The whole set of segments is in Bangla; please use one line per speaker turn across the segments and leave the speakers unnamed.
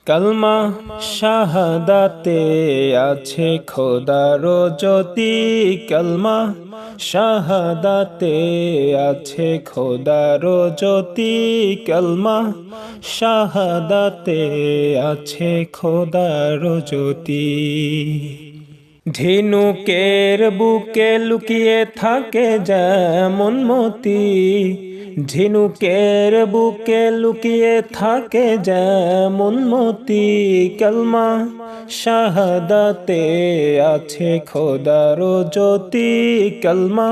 কালমা শাহাদাতে আছে খোদার জ্যোতি, কালমা শাহাদাতে আছে খোদার জ্যোতি, কালমা শাহাদাতে আছে খোদার জ্যোতি। ঝিনুকের বুকে লুকিয়ে থাকে যেমন মতি, ঝিনুকের বুকে লুকিয়ে থাকে যেমন মতি, কালমা শাহাদাতে আছে খোদার জ্যোতি, কালমা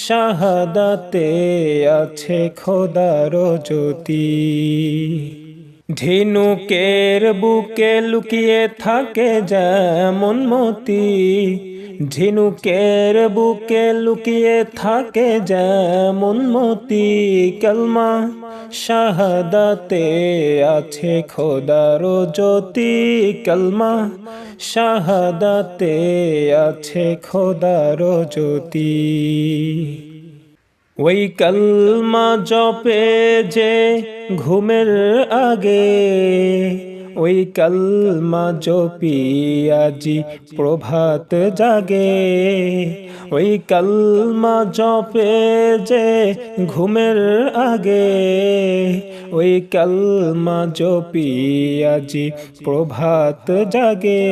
শাহাদাতে আছে খোদার জ্যোতি। ঝিনুকের বুকে লুকিয়ে থাকে যেমন মতি, ঝিনুকের বুকে লুকিয়ে থাকে যেমন মতি, কালমা শাহাদাতে আছে খোদার জ্যোতি, কালমা শাহাদাতে আছে খোদার জ্যোতি। ওই কালমা জপে যে ঘুমের আগে, ওই কালমা জপি আজি প্রভাত জাগে, ওই কালমা জপে যে ঘুমের আগে, ওই কালমা জপি আজি প্রভাত জাগে।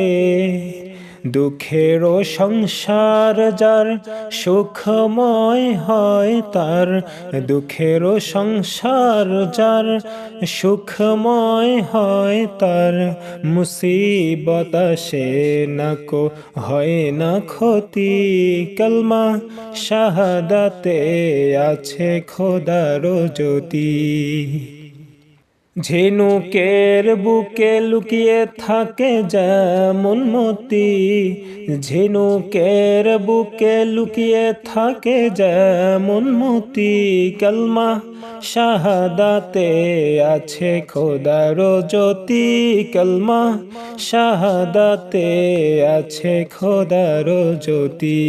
দুঃখেরও সংসার যার সুখময় হয় তার, দুঃখেরও সংসার যার সুখময় হয় তার, মুসিবত আসে না কো হয় না ক্ষতি, কালমা শাহাদাতে আছে খোদার জ্যোতি। ঝিনুকের বুকে লুকিয়ে থাকে যেমন মতি, ঝিনুকের বুকে লুকিয়ে থাকে যেমন মতি, কালমা শাহাদাতে আছে খোদার জ্যোতি, কালমা শাহাদাতে আছে খোদার জ্যোতি।